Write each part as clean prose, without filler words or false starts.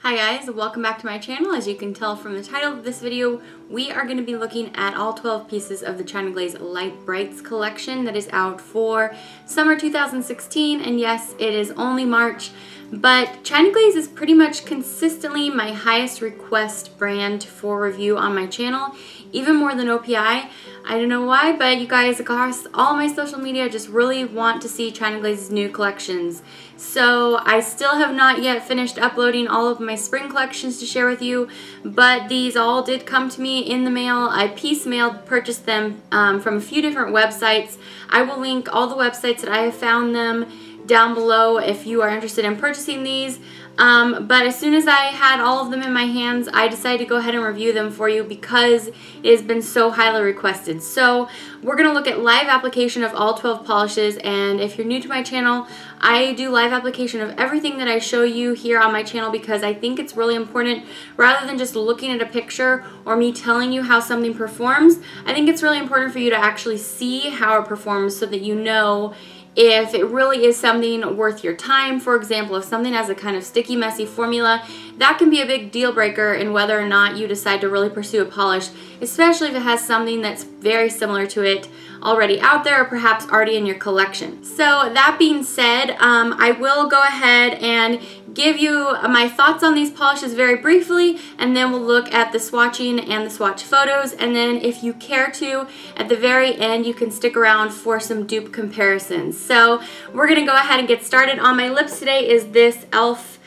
Hi guys, welcome back to my channel. As you can tell from the title of this video, we are going to be looking at all 12 pieces of the China Glaze Lite Brites collection that is out for summer 2016. And yes, it is only March, but China Glaze is pretty much consistently my highest request brand for review on my channel, even more than OPI. I don't know why, but you guys across all my social media just really want to see China Glaze's new collections. So I still have not yet finished uploading all of my spring collections to share with you, but these all did come to me in the mail. I piecemeal purchased them from a few different websites. I will link all the websites that I have found them down below if you are interested in purchasing these. But as soon as I had all of them in my hands, I decided to go ahead and review them for you because it has been so highly requested. So we're going to look at live application of all 12 polishes, and if you're new to my channel, I do live application of everything that I show you here on my channel because I think it's really important. Rather than just looking at a picture or me telling you how something performs, I think it's really important for you to actually see how it performs so that you know if it really is something worth your time. For example, if something has a kind of sticky, messy formula, that can be a big deal breaker in whether or not you decide to really pursue a polish, especially if it has something that's very similar to it already out there or perhaps already in your collection. So that being said, I will go ahead and give you my thoughts on these polishes very briefly, and then we'll look at the swatching and the swatch photos, and then if you care to, at the very end you can stick around for some dupe comparisons. So we're gonna go ahead and get started. On my lips today is this e.l.f.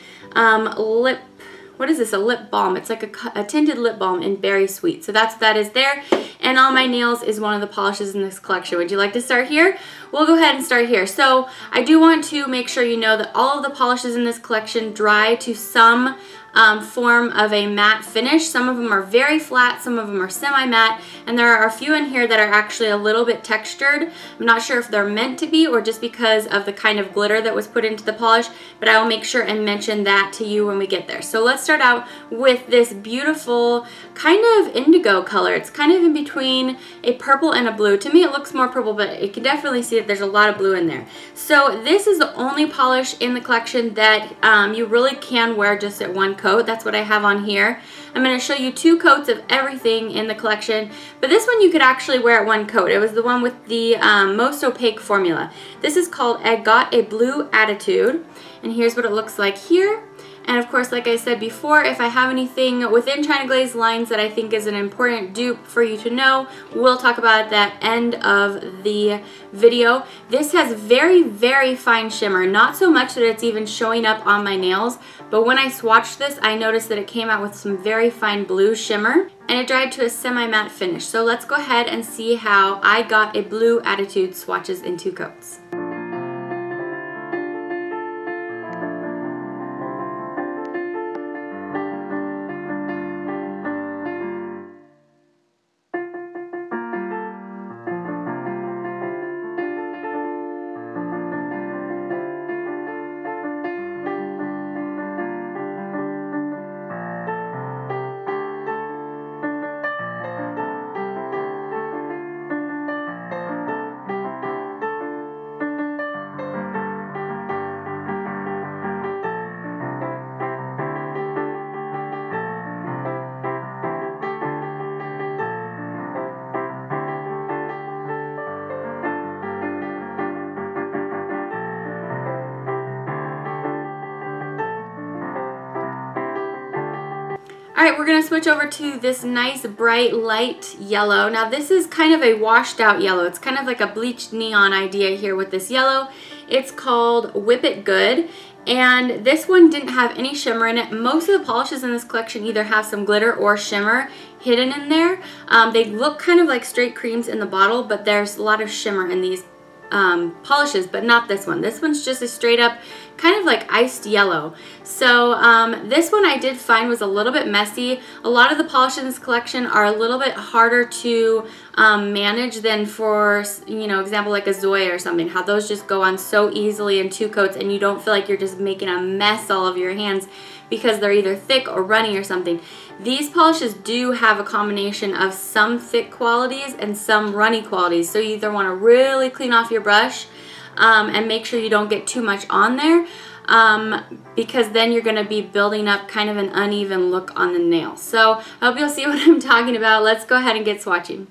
lip, what is this, a lip balm. It's like a tinted lip balm in Berry Sweet. So that's what that is there. And on my nails is one of the polishes in this collection. Would you like to start here? We'll go ahead and start here. So I do want to make sure you know that all of the polishes in this collection dry to some form of a matte finish. Some of them are very flat, some of them are semi-matte, and there are a few in here that are actually a little bit textured. I'm not sure if they're meant to be or just because of the kind of glitter that was put into the polish, but I will make sure and mention that to you when we get there. So let's start out with this beautiful kind of indigo color. It's kind of in between a purple and a blue. To me it looks more purple, but you can definitely see that there's a lot of blue in there. So this is the only polish in the collection that you really can wear just at one coat. That's what I have on here. I'm going to show you 2 coats of everything in the collection, but this one you could actually wear at one coat. It was the one with the most opaque formula. This is called I Got a Blue Attitude, and here's what it looks like here. And of course, like I said before, if I have anything within China Glaze lines that I think is an important dupe for you to know, we'll talk about it at that end of the video. This has very, very fine shimmer. Not so much that it's even showing up on my nails, but when I swatched this, I noticed that it came out with some very fine blue shimmer, and it dried to a semi-matte finish. So let's go ahead and see how I Got a Blue Attitude swatches in 2 coats. Alright, we're going to switch over to this nice bright light yellow. Now this is kind of a washed out yellow. It's kind of like a bleached neon idea here with this yellow. It's called Whip It Good, and this one didn't have any shimmer in it. Most of the polishes in this collection either have some glitter or shimmer hidden in there. They look kind of like straight creams in the bottle, but there's a lot of shimmer in these polishes, but not this one. This one's just a straight up kind of like iced yellow. So this one I did find was a little bit messy. A lot of the polishes in this collection are a little bit harder to manage than for, you know, example like a Zoya or something, how those just go on so easily in 2 coats and you don't feel like you're just making a mess all over your hands because they're either thick or runny or something. These polishes do have a combination of some thick qualities and some runny qualities, so you either want to really clean off your brush and make sure you don't get too much on there. because then you're going to be building up kind of an uneven look on the nail. So I hope you'll see what I'm talking about. Let's go ahead and get swatching.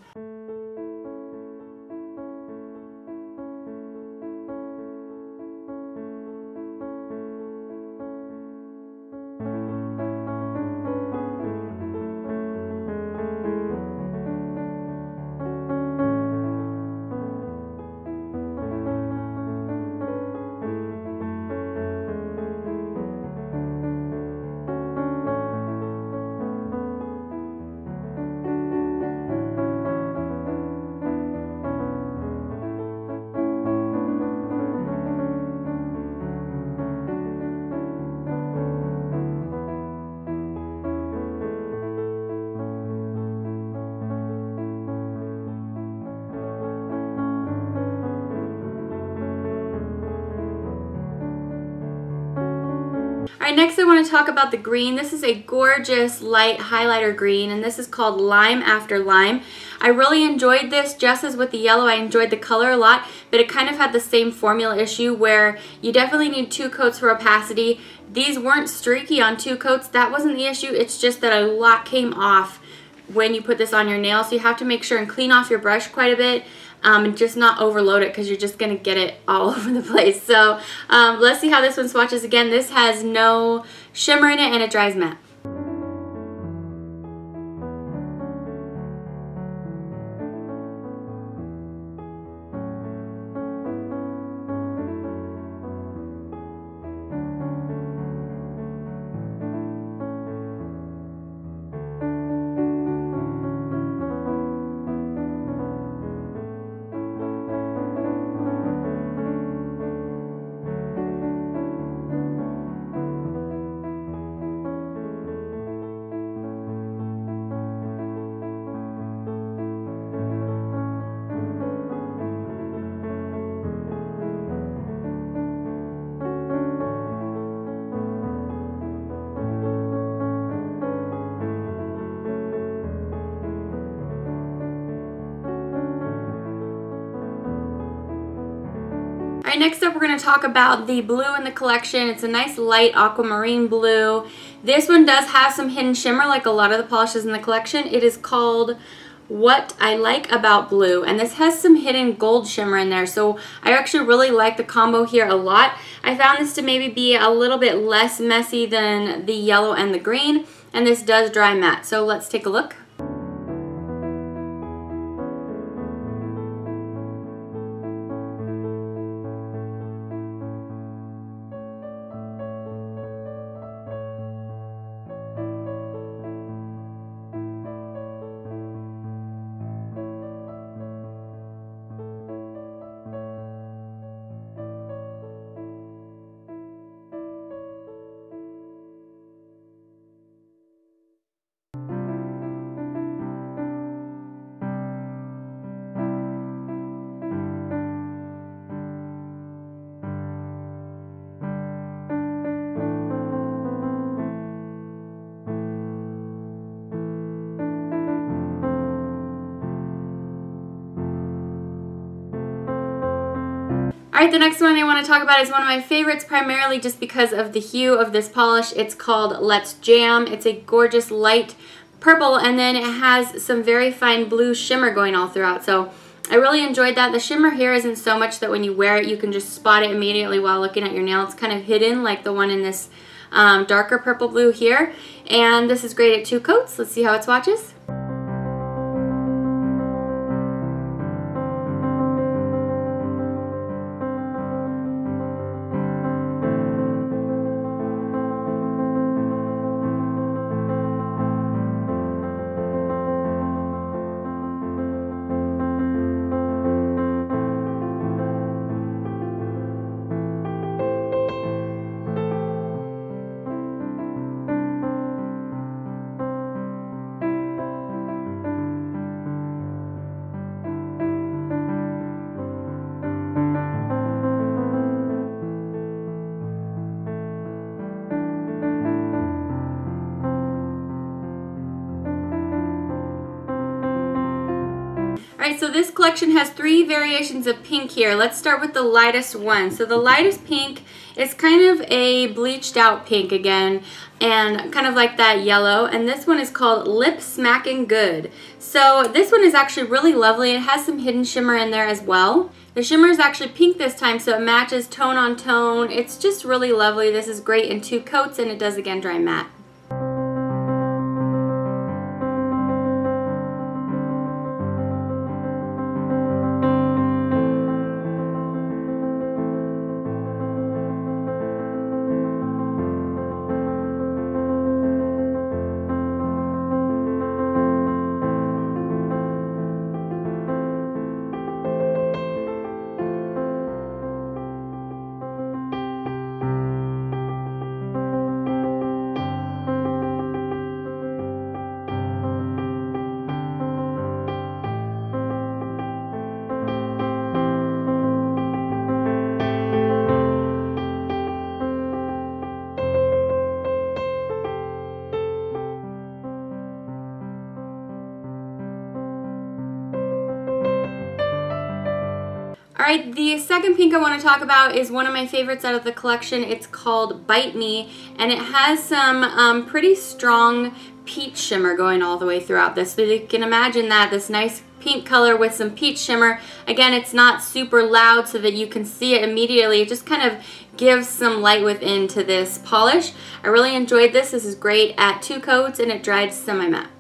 Alright, next I want to talk about the green. This is a gorgeous light highlighter green, and this is called Lime After Lime. I really enjoyed this, just as with the yellow. I enjoyed the color a lot, but it kind of had the same formula issue where you definitely need 2 coats for opacity. These weren't streaky on 2 coats. That wasn't the issue. It's just that a lot came off when you put this on your nail, so you have to make sure and clean off your brush quite a bit. And just not overload it, because you're just going to get it all over the place. So let's see how this one swatches. Again, this has no shimmer in it and it dries matte. Alright, next up we're going to talk about the blue in the collection. It's a nice light aquamarine blue. This one does have some hidden shimmer like a lot of the polishes in the collection. It is called What I Like About Blue, and this has some hidden gold shimmer in there, so I actually really like the combo here a lot. I found this to maybe be a little bit less messy than the yellow and the green, and this does dry matte, so let's take a look. Alright, the next one I want to talk about is one of my favorites, primarily just because of the hue of this polish. It's called Let's Jam. It's a gorgeous light purple, and then it has some very fine blue shimmer going all throughout. So I really enjoyed that. The shimmer here isn't so much that when you wear it, you can just spot it immediately while looking at your nail. It's kind of hidden like the one in this darker purple blue here. And this is great at 2 coats. Let's see how it swatches. Alright, so this collection has 3 variations of pink here. Let's start with the lightest one. So the lightest pink is kind of a bleached out pink again, and kind of like that yellow. And this one is called Lip Smackin Good. So this one is actually really lovely. It has some hidden shimmer in there as well. The shimmer is actually pink this time, so it matches tone on tone. It's just really lovely. This is great in 2 coats, and it does again dry matte. Alright, the second pink I want to talk about is one of my favorites out of the collection. It's called Bite Me, and it has some pretty strong peach shimmer going all the way throughout this. So you can imagine that, this nice pink color with some peach shimmer. Again, it's not super loud so that you can see it immediately. It just kind of gives some light within to this polish. I really enjoyed this. This is great at 2 coats, and it dried semi-matte.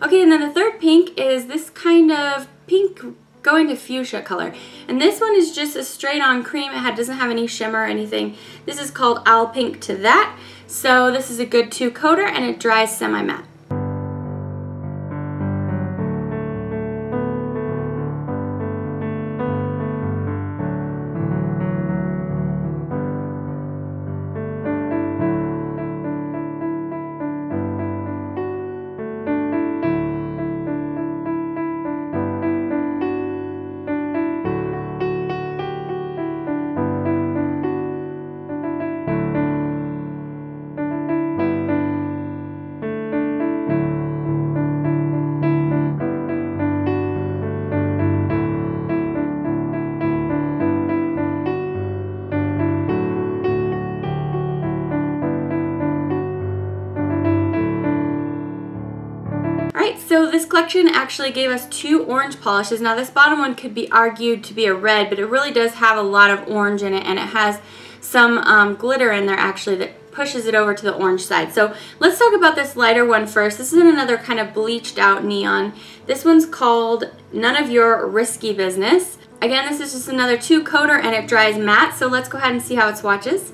Okay, and then the third pink is this kind of pink going to fuchsia color. And this one is just a straight on cream. It doesn't have any shimmer or anything. This is called I'll Pink to That. So this is a good 2-coater, and it dries semi-matte. So this collection actually gave us 2 orange polishes. Now this bottom one could be argued to be a red, but it really does have a lot of orange in it, and it has some glitter in there actually that pushes it over to the orange side. So let's talk about this lighter one first. This is another kind of bleached out neon. This one's called None of Your Risky Business. Again, this is just another 2-coater, and it dries matte. So let's go ahead and see how it swatches.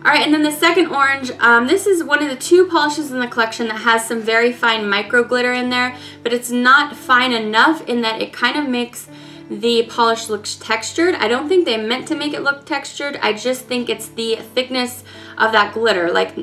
Alright, and then the second orange, this is one of the 2 polishes in the collection that has some very fine micro glitter in there, but it's not fine enough in that it kind of makes the polish look textured. I don't think they meant to make it look textured. I just think it's the thickness of that glitter. Like,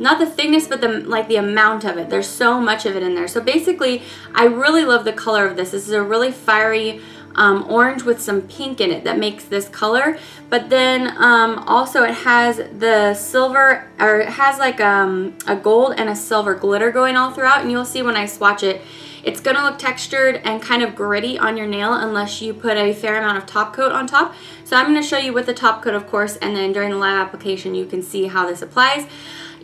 not the thickness, but the amount of it. There's so much of it in there. So basically, I really love the color of this. This is a really fiery orange with some pink in it that makes this color. But then also it has the silver, or it has like a gold and a silver glitter going all throughout, and you'll see when I swatch it, it's going to look textured and kind of gritty on your nail unless you put a fair amount of top coat on top. So I'm going to show you with the top coat, of course, and then during the live application you can see how this applies.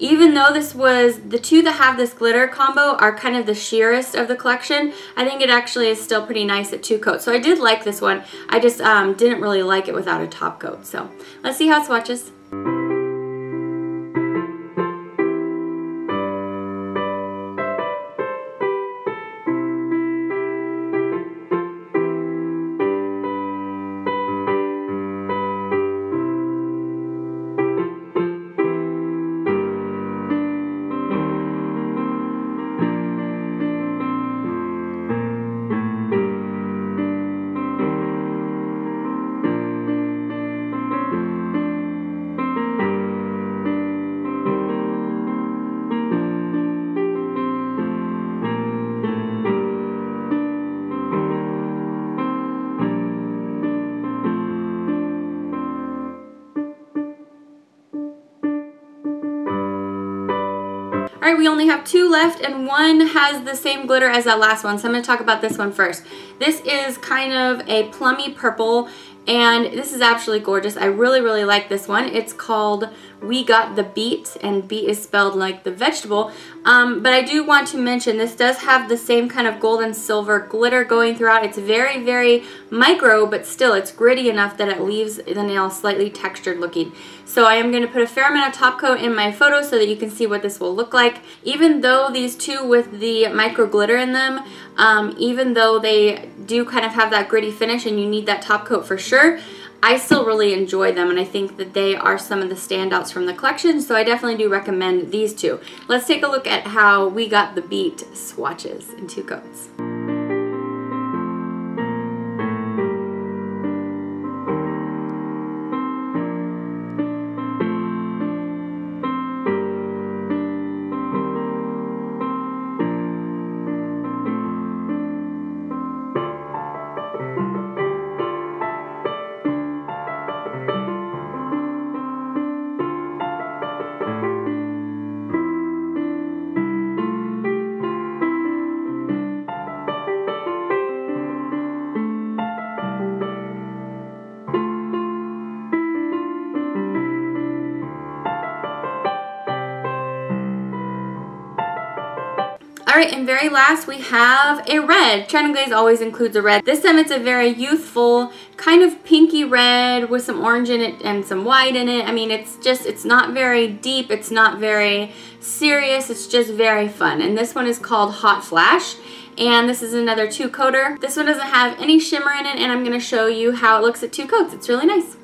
Even though this was, the two that have this glitter combo are kind of the sheerest of the collection, I think it actually is still pretty nice at 2 coats. So I did like this one. I just didn't really like it without a top coat. So let's see how it swatches. All right, we only have 2 left, and one has the same glitter as that last one, so I'm going to talk about this one first. This is kind of a plummy purple, and this is absolutely gorgeous. I really, really like this one. It's called We Got the Beet, and beet is spelled like the vegetable. But I do want to mention this does have the same kind of gold and silver glitter going throughout. It's very, very micro, but still it's gritty enough that it leaves the nail slightly textured looking. So I am going to put a fair amount of top coat in my photo so that you can see what this will look like. Even though these two with the micro glitter in them, even though they do kind of have that gritty finish and you need that top coat for sure, I still really enjoy them, and I think that they are some of the standouts from the collection, so I definitely do recommend these two. Let's take a look at how We Got the Beet swatches in 2 coats. Alright, and very last we have a red. China Glaze always includes a red. This time it's a very youthful, kind of pinky red with some orange in it and some white in it. I mean, it's not very deep, it's not very serious, it's just very fun. And this one is called Hot Flash. And this is another 2-coater. This one doesn't have any shimmer in it, and I'm going to show you how it looks at 2 coats. It's really nice.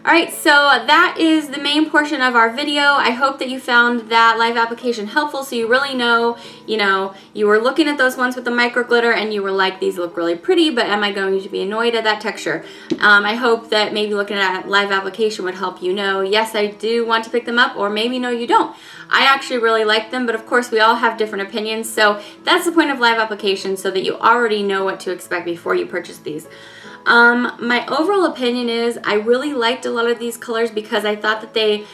Alright, so that is the main portion of our video. I hope that you found that live application helpful, so you really know, you were looking at those ones with the micro glitter and you were like, these look really pretty, but am I going to be annoyed at that texture? I hope that maybe looking at live application would help you know, yes, I do want to pick them up, or maybe no, you don't. I actually really like them, but of course we all have different opinions, so that's the point of live application, so that you already know what to expect before you purchase these. My overall opinion is I really liked a lot of these colors because I thought that they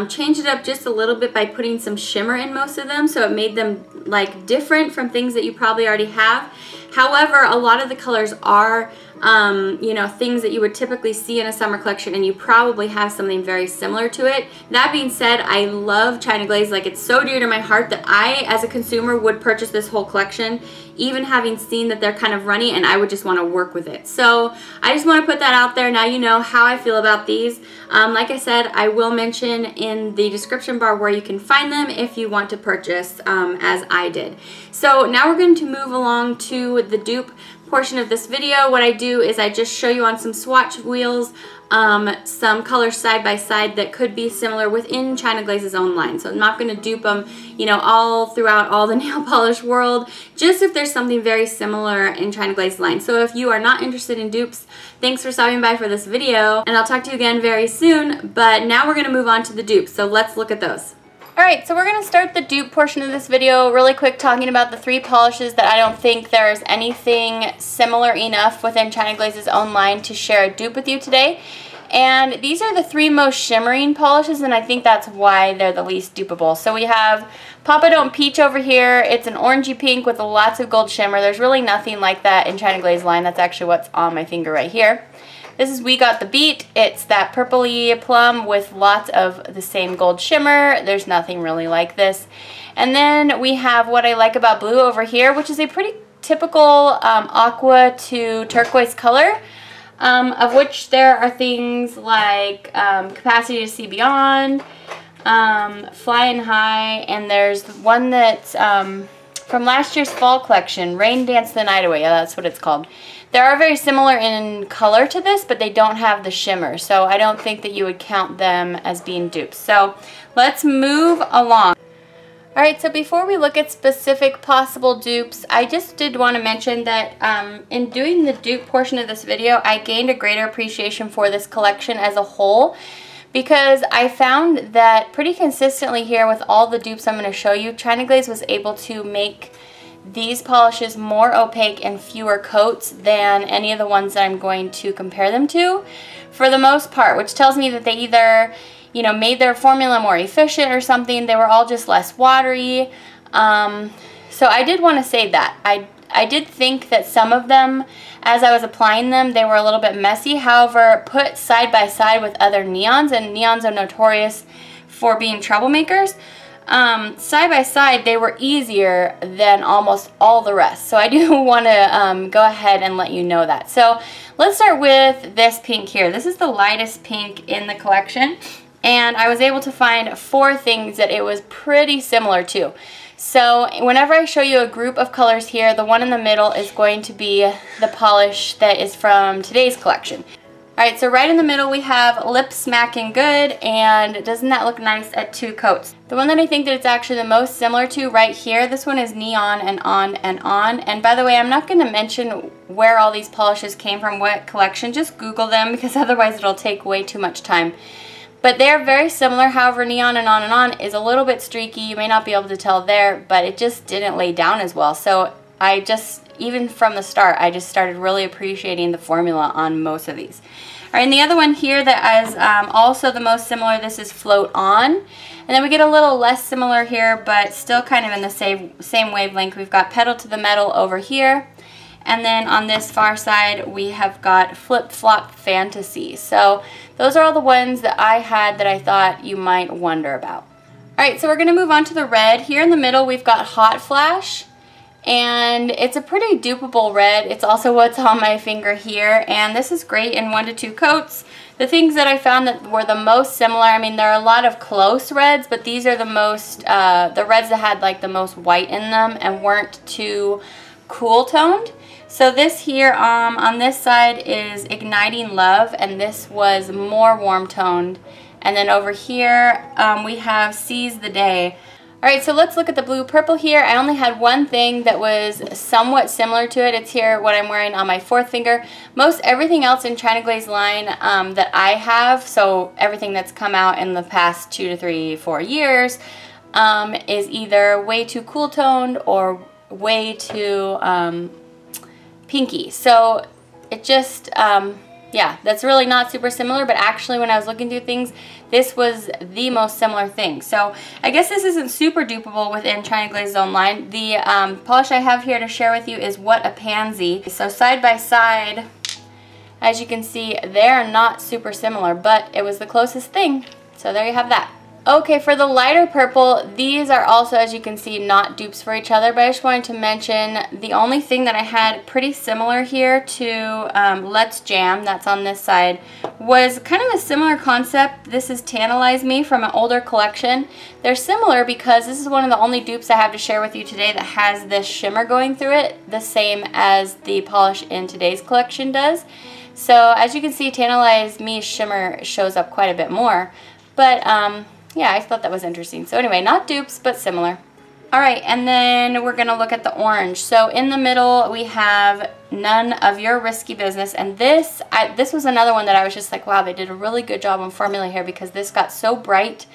changed it up just a little bit by putting some shimmer in most of them, so it made them like different from things that you probably already have. However, a lot of the colors are you know, things that you would typically see in a summer collection, and you probably have something very similar to it. That being said, I love China Glaze. Like, it's so dear to my heart that I, as a consumer, would purchase this whole collection, even having seen that they're kind of runny, and I would just want to work with it. So I just want to put that out there. Now you know how I feel about these. Like I said, I will mention in the description bar where you can find them if you want to purchase, as I did. So now we're going to move along to the dupe portion of this video. What I do is I just show you on some swatch wheels some colors side by side that could be similar within China Glaze's own line. So I'm not going to dupe them, you know, all throughout all the nail polish world, just if there's something very similar in China Glaze's line. So if you are not interested in dupes, thanks for stopping by for this video, and I'll talk to you again very soon. But now we're going to move on to the dupes, so let's look at those. Alright, so we're going to start the dupe portion of this video really quick, talking about the 3 polishes that I don't think there's anything similar enough within China Glaze's own line to share a dupe with you today. And these are the 3 most shimmering polishes, and I think that's why they're the least dupeable. So we have Papa Don't Peach over here. It's an orangey pink with lots of gold shimmer. There's really nothing like that in China Glaze's line. That's actually what's on my finger right here. This is We Got the Beet. It's that purpley plum with lots of the same gold shimmer. There's nothing really like this. And then we have What I Like About Blue over here, which is a pretty typical aqua to turquoise color, of which there are things like Capacity to See Beyond, Flying High, and there's one that's from last year's fall collection, Rain Dance the Night Away. Yeah, that's what it's called. They are very similar in color to this, but they don't have the shimmer, so I don't think that you would count them as being dupes. So let's move along. Alright, so before we look at specific possible dupes, I just did want to mention that in doing the dupe portion of this video, I gained a greater appreciation for this collection as a whole, because I found that pretty consistently here with all the dupes I'm going to show you, China Glaze was able to make these polishes more opaque and fewer coats than any of the ones that I'm going to compare them to for the most part, which tells me that they either, you know, made their formula more efficient or something. They were all just less watery. So I did want to say that. I did think that some of them, as I was applying them, they were a little bit messy. However, put side by side with other neons, and neons are notorious for being troublemakers, side by side, they were easier than almost all the rest. So I do want to go ahead and let you know that. So let's start with this pink here. This is the lightest pink in the collection, and I was able to find 4 things that it was pretty similar to. So whenever I show you a group of colors here, the one in the middle is going to be the polish that is from today's collection. Alright, so right in the middle we have Lip Smackin Good, and doesn't that look nice at 2 coats? The one that I think that it's actually the most similar to right here, this one is Neon and On and On. And by the way, I'm not going to mention where all these polishes came from, what collection, just Google them, because otherwise it'll take way too much time. But they're very similar. However, Neon and On is a little bit streaky. You may not be able to tell there, but it just didn't lay down as well. So I just, even from the start, I just started really appreciating the formula on most of these. All right, and the other one here that is also the most similar, this is Float On. And then we get a little less similar here, but still kind of in the same wavelength. We've got Pedal to the Metal over here. And then on this far side, we have got Flip Flop Fantasy. So those are all the ones that I had that I thought you might wonder about. Alright, so we're going to move on to the red. Here in the middle, we've got Hot Flash. And it's a pretty dupeable red. It's also what's on my finger here. And this is great in 1 to 2 coats. The things that I found that were the most similar, I mean, there are a lot of close reds, but these are the most, the reds that had like the most white in them and weren't too cool toned. So this here on this side is Igniting Love, and this was more warm toned. And then over here we have Seize the Day. Alright, so let's look at the blue purple here. I only had one thing that was somewhat similar to it. It's here what I'm wearing on my 4th finger. Most everything else in China Glaze line that I have, so everything that's come out in the past 2 to 3, 4 years, is either way too cool toned or way too pinky. So it just yeah, that's really not super similar, but actually when I was looking through things, this was the most similar thing. So I guess this isn't super dupeable within China Glaze's own line. The polish I have here to share with you is What a Pansy. So side by side, as you can see, they're not super similar, but it was the closest thing. So there you have that. Okay, for the lighter purple, these are also, as you can see, not dupes for each other, but I just wanted to mention the only thing that I had pretty similar here to Let's Jam, that's on this side, was kind of a similar concept. This is Tantalize Me from an older collection. They're similar because this is one of the only dupes I have to share with you today that has this shimmer going through it, the same as the polish in today's collection does. So as you can see, Tantalize Me shimmer shows up quite a bit more, but yeah, I thought that was interesting. So anyway, not dupes, but similar. Alright, and then we're going to look at the orange. So in the middle, we have None of Your Risky Business. And this was another one that I was just like, wow, they did a really good job on formula here because this got so bright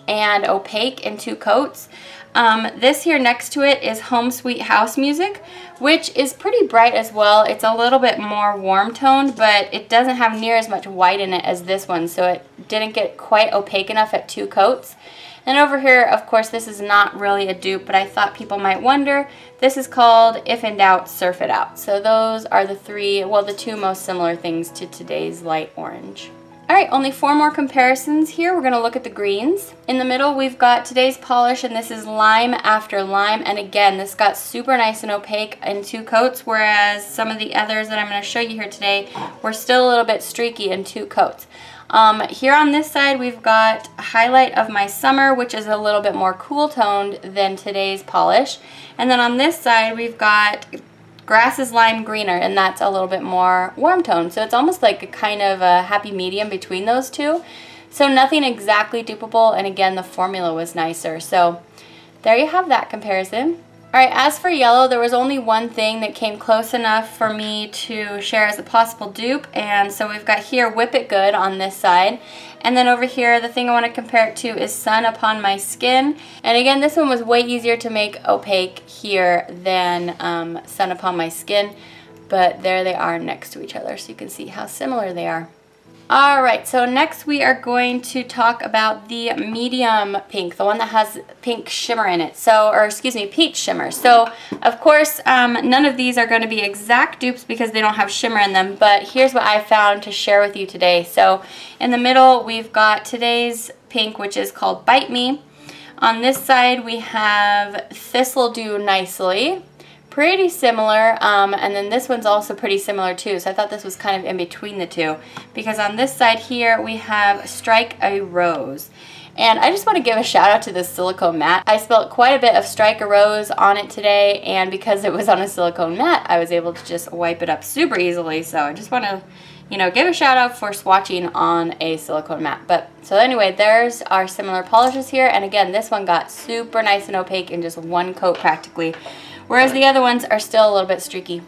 and opaque in 2 coats. This here next to it is Home Sweet House Music, which is pretty bright as well. It's a little bit more warm toned, but it doesn't have near as much white in it as this one, so it didn't get quite opaque enough at 2 coats. And over here, of course, this is not really a dupe, but I thought people might wonder. This is called If in Doubt, Surf It Out. So those are the 2 most similar things to today's light orange. Alright, only 4 more comparisons here. We're going to look at the greens. In the middle, we've got today's polish, and this is Lime After Lime. And again, this got super nice and opaque in 2 coats, whereas some of the others that I'm going to show you here today were still a little bit streaky in 2 coats. Here on this side, we've got Highlight of My Summer, which is a little bit more cool toned than today's polish. And then on this side, we've got Grass is Lime Greener, and that's a little bit more warm tone. So it's almost like a kind of a happy medium between those 2. So nothing exactly dupeable, and again, the formula was nicer. So there you have that comparison. Alright, as for yellow, there was only one thing that came close enough for me to share as a possible dupe, and so we've got here Whip It Good on this side. And then over here, the thing I want to compare it to is Sun Upon My Skin. And again, this one was way easier to make opaque here than Sun Upon My Skin, but there they are next to each other, so you can see how similar they are. Alright, so next we are going to talk about the medium pink, the one that has pink shimmer in it, or excuse me, peach shimmer. So, of course, none of these are going to be exact dupes because they don't have shimmer in them, but here's what I found to share with you today. So, in the middle, we've got today's pink, which is called Bite Me. On this side, we have This'll Do Nicely. Pretty similar, and then this one's also pretty similar too, so I thought this was kind of in between the 2, because on this side here we have Strike a Rose. And I just want to give a shout out to this silicone mat. I spilled quite a bit of Strike a Rose on it today, and because it was on a silicone mat, I was able to just wipe it up super easily, so I just want to, you know, give a shout out for swatching on a silicone mat. But so anyway, there's our similar polishes here, and again, this one got super nice and opaque in just 1 coat practically, whereas the other ones are still a little bit streaky.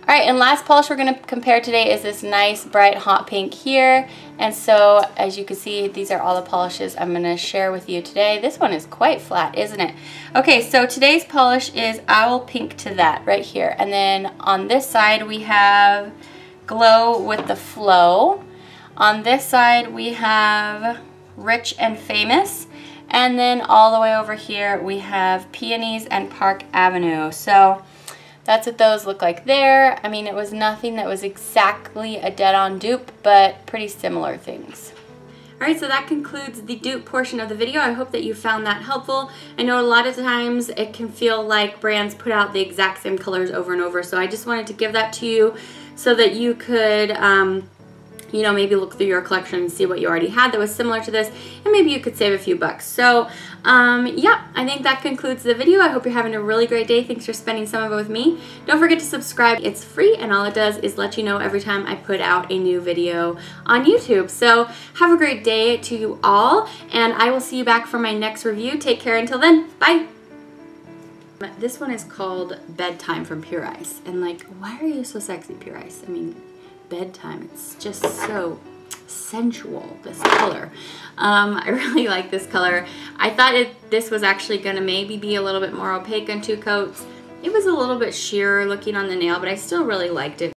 Alright, and last polish we're going to compare today is this nice bright hot pink here. And so, as you can see, these are all the polishes I'm going to share with you today. This one is quite flat, isn't it? Okay, so today's polish is Owl Pink to That right here. And then on this side we have Glow with the Flow. On this side we have Rich and Famous. And then all the way over here we have Peonies and Park Avenue. So that's what those look like there. I mean, it was nothing that was exactly a dead-on dupe, but pretty similar things. Alright, so that concludes the dupe portion of the video. I hope that you found that helpful. I know a lot of times it can feel like brands put out the exact same colors over and over, so I just wanted to give that to you so that you could you know, maybe look through your collection and see what you already had that was similar to this, and maybe you could save a few bucks. So, yeah, I think that concludes the video. I hope you're having a really great day. Thanks for spending some of it with me. Don't forget to subscribe. It's free, and all it does is let you know every time I put out a new video on YouTube. So, have a great day to you all, and I will see you back for my next review. Take care until then. Bye! This one is called Bedtime from Pure Ice. And like, why are you so sexy, Pure Ice? I mean, bedtime, it's just so sensual, this color. I really like this color. I thought this was actually gonna maybe be a little bit more opaque on 2 coats. It was a little bit sheerer looking on the nail, but I still really liked it.